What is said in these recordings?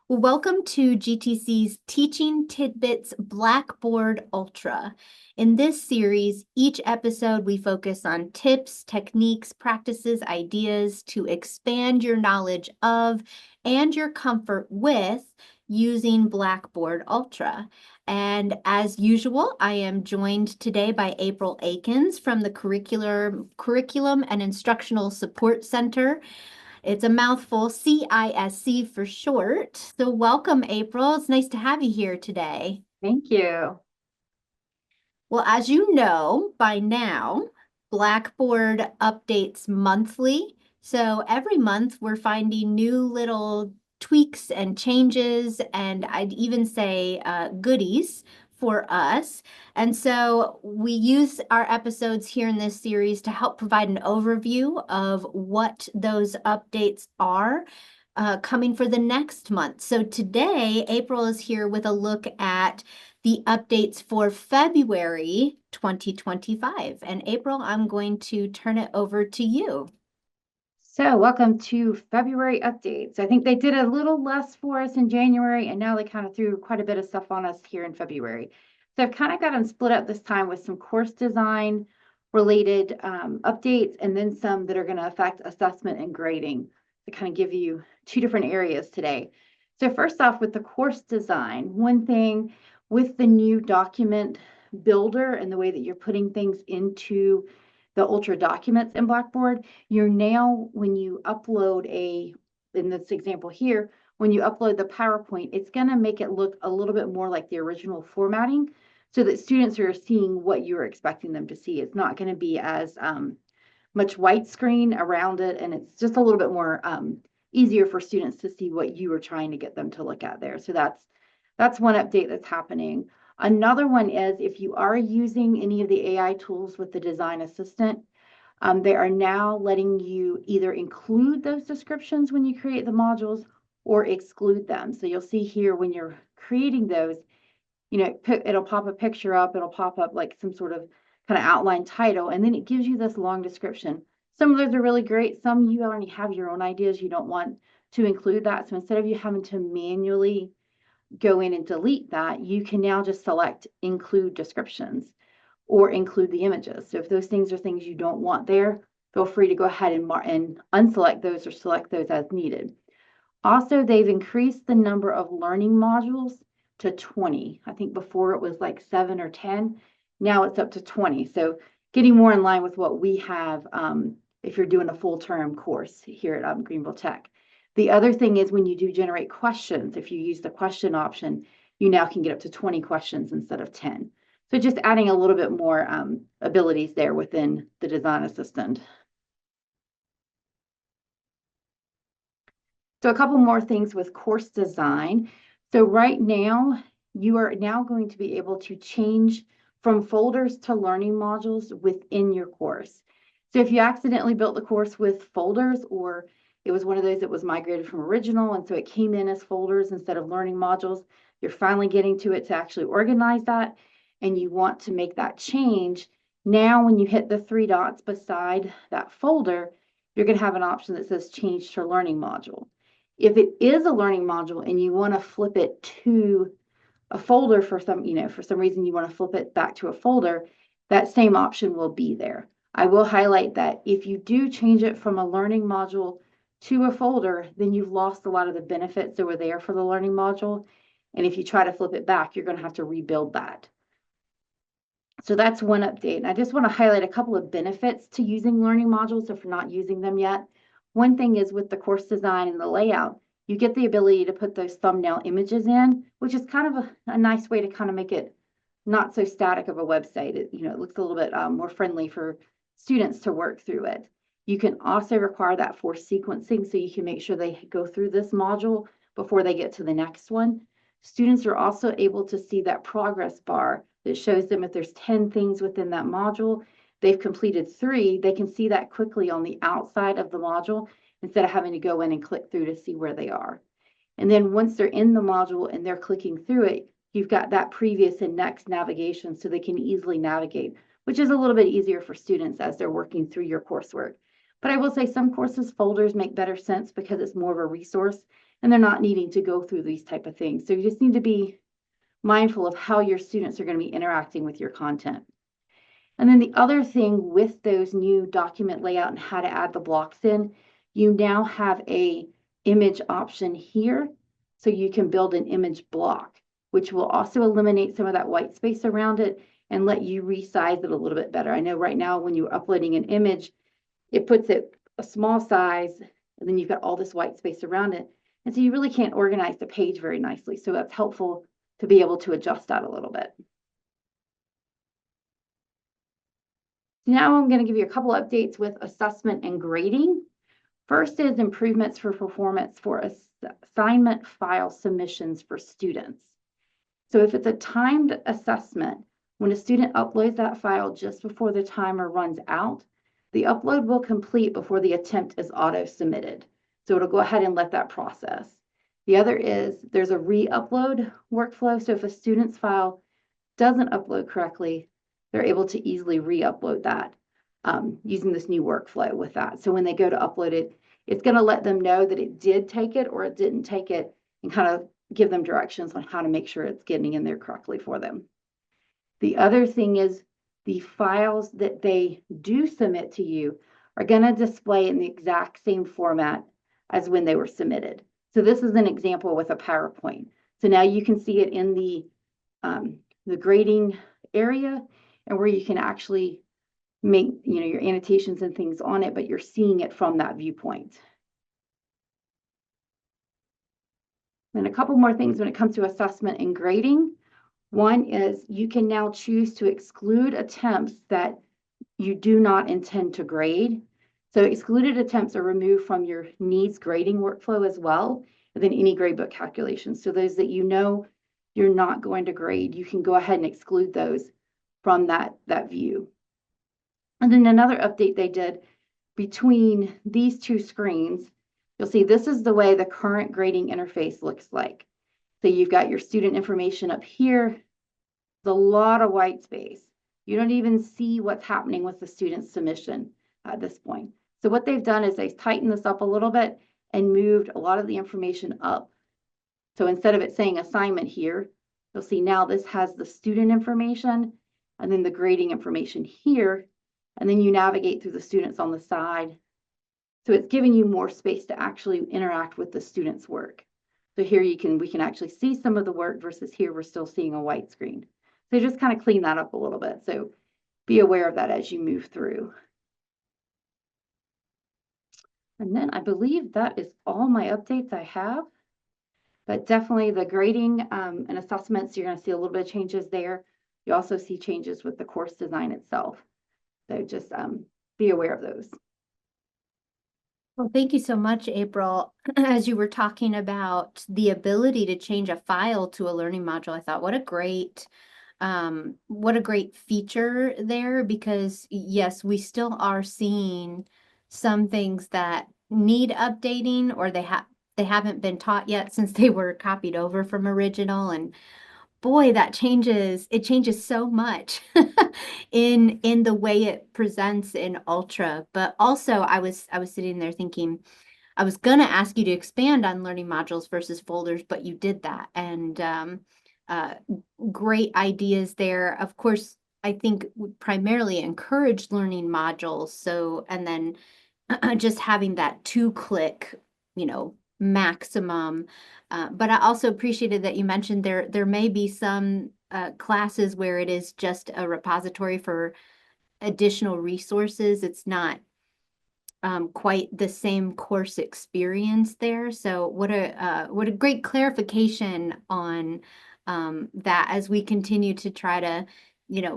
Well, welcome to GTC's Teaching Tidbits Blackboard Ultra. In this series, each episode we focus on tips, techniques, practices, ideas to expand your knowledge of and your comfort with using Blackboard Ultra. And as usual, I am joined today by April Akins from the Curriculum and Instructional Support Center. It's a mouthful, CISC for short. So welcome, April. It's nice to have you here today. Thank you. Well, as you know by now, Blackboard updates monthly. So every month we're finding new little tweaks and changes, and I'd even say goodies for us. And so we use our episodes here in this series to help provide an overview of what those updates are coming for the next month. So today, April is here with a look at the updates for February 2025. And April, I'm going to turn it over to you. So welcome to February updates. I think they did a little less for us in January, and now they kind of threw quite a bit of stuff on us here in February. So I've kind of got them split up this time with some course design related updates, and then some that are going to affect assessment and grading to kind of give you two different areas today. So first off, with the course design, one thing with the new document builder and the way that you're putting things into the Ultra documents in Blackboard, you're now, when you upload in this example here, when you upload the PowerPoint, it's going to make it look a little bit more like the original formatting so that students are seeing what you're expecting them to see. It's not going to be as much white screen around it, and it's just a little bit more easier for students to see what you are trying to get them to look at there. So that's one update that's happening. Another one is if you are using any of the AI tools with the design assistant, they are now letting you either include those descriptions when you create the modules or exclude them. So you'll see here when you're creating those, it'll pop a picture up, it'll pop up like some sort of kind of outline title, and then it gives you this long description. Some of those are really great. Some you already have your own ideas. You don't want to include that. So instead of you having to manually go in and delete that, you can now just select include descriptions or include the images. So if those things are things you don't want there, feel free to go ahead and unselect those or select those as needed. Also, they've increased the number of learning modules to 20. I think before it was like 7 or 10. Now it's up to 20. So getting more in line with what we have if you're doing a full-term course here at Greenville Tech. The other thing is when you do generate questions, if you use the question option, you now can get up to 20 questions instead of 10. So just adding a little bit more abilities there within the design assistant. So a couple more things with course design. So right now, you are now going to be able to change from folders to learning modules within your course. So if you accidentally built the course with folders, or it was one of those that was migrated from original, and so it came in as folders instead of learning modules, you're finally getting to it to actually organize that, and you want to make that change. Now, when you hit the three dots beside that folder, you're going to have an option that says change to learning module. If it is a learning module and you want to flip it to a folder for some reason you want to flip it back to a folder, that same option will be there. I will highlight that if you do change it from a learning module to a folder, then you've lost a lot of the benefits that were there for the learning module. And if you try to flip it back, you're going to have to rebuild that. So that's one update. And I just want to highlight a couple of benefits to using learning modules if you're not using them yet. One thing is with the course design and the layout, you get the ability to put those thumbnail images in, which is kind of a nice way to kind of make it not so static of a website. It looks a little bit more friendly for students to work through it. You can also require that for sequencing, so you can make sure they go through this module before they get to the next one. Students are also able to see that progress bar that shows them if there's 10 things within that module, they've completed 3, they can see that quickly on the outside of the module instead of having to go in and click through to see where they are. And then once they're in the module and they're clicking through it, you've got that previous and next navigation so they can easily navigate, which is a little bit easier for students as they're working through your coursework. But I will say some courses folders make better sense because it's more of a resource and they're not needing to go through these type of things. So you just need to be mindful of how your students are going to be interacting with your content. And then the other thing with those new document layout and how to add the blocks in, you now have a image option here. So you can build an image block, which will also eliminate some of that white space around it and let you resize it a little bit better. I know right now when you're uploading an image, it puts it a small size, and then you've got all this white space around it. And so you really can't organize the page very nicely. So that's helpful to be able to adjust that a little bit. Now I'm going to give you a couple updates with assessment and grading. First is improvements for performance for assignment file submissions for students. So if it's a timed assessment, when a student uploads that file just before the timer runs out, the upload will complete before the attempt is auto-submitted. So it'll go ahead and let that process. The other is there's a re-upload workflow. So if a student's file doesn't upload correctly, they're able to easily re-upload that using this new workflow with that. So when they go to upload it, it's going to let them know that it did take it or it didn't take it and kind of give them directions on how to make sure it's getting in there correctly for them. The other thing is the files that they do submit to you are going to display in the exact same format as when they were submitted. So this is an example with a PowerPoint. So now you can see it in the grading area and where you can actually make your annotations and things on it, but you're seeing it from that viewpoint. And a couple more things when it comes to assessment and grading. One is you can now choose to exclude attempts that you do not intend to grade. So excluded attempts are removed from your needs grading workflow as well, and then any gradebook calculations. So those that you know you're not going to grade, you can go ahead and exclude those from that view. And then another update they did between these two screens, you'll see this is the way the current grading interface looks like. So you've got your student information up here. There's a lot of white space. You don't even see what's happening with the student submission at this point. So what they've done is they've tightened this up a little bit and moved a lot of the information up. So instead of it saying assignment here, you'll see now this has the student information and then the grading information here. And then you navigate through the students on the side. So it's giving you more space to actually interact with the students' work. So here we can actually see some of the work versus here we're still seeing a white screen. So just kind of clean that up a little bit. So be aware of that as you move through. And then I believe that is all my updates I have. But definitely the grading and assessments, you're going to see a little bit of changes there. You also see changes with the course design itself. So just be aware of those. Well, thank you so much, April. As you were talking about the ability to change a file to a learning module, I thought, what a great feature there, because yes, we still are seeing some things that need updating, or they haven't been taught yet since they were copied over from original. And boy, it changes so much in the way it presents in Ultra. But also I was sitting there thinking, I was gonna ask you to expand on learning modules versus folders, but you did that. And great ideas there. Of course, I think we primarily encourage learning modules. So, and then just having that 2-click, maximum. But I also appreciated that you mentioned there may be some classes where it is just a repository for additional resources. It's not quite the same course experience there. So what a great clarification on that as we continue to try to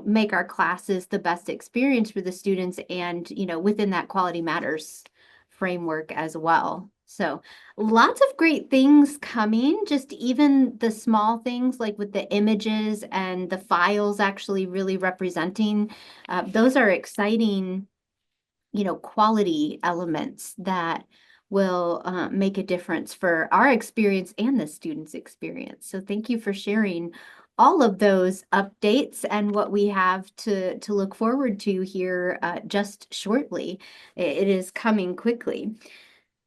make our classes the best experience for the students, and within that quality matters framework as well. So lots of great things coming, just even the small things like with the images and the files actually really representing, those are exciting, quality elements that will make a difference for our experience and the students' experience. So thank you for sharing all of those updates and what we have to look forward to here just shortly. It is coming quickly.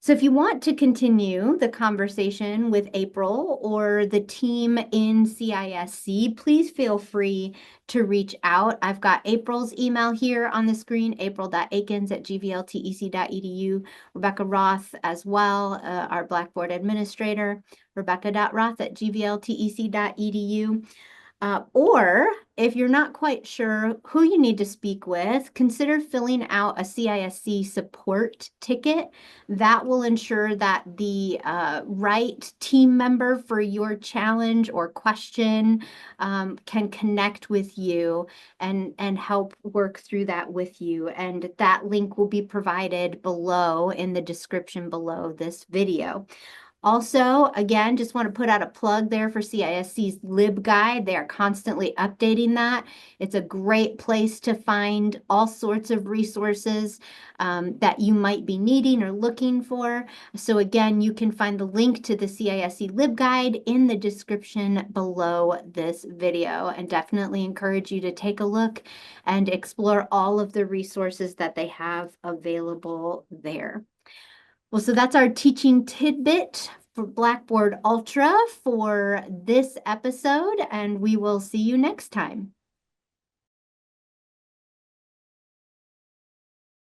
So if you want to continue the conversation with April or the team in CISC, please feel free to reach out. I've got April's email here on the screen, april.akins@gvltec.edu, Rebecca Roth as well, our Blackboard administrator, rebecca.roth@gvltec.edu. Or if you're not quite sure who you need to speak with, consider filling out a CISC support ticket. That will ensure that the right team member for your challenge or question can connect with you and help work through that with you. And that link will be provided below in the description below this video. Also, again, just want to put out a plug there for CISC's LibGuide. They are constantly updating that. It's a great place to find all sorts of resources that you might be needing or looking for. So again, you can find the link to the CISC LibGuide in the description below this video, and definitely encourage you to take a look and explore all of the resources that they have available there. Well, so that's our teaching tidbit for Blackboard Ultra for this episode, and we will see you next time.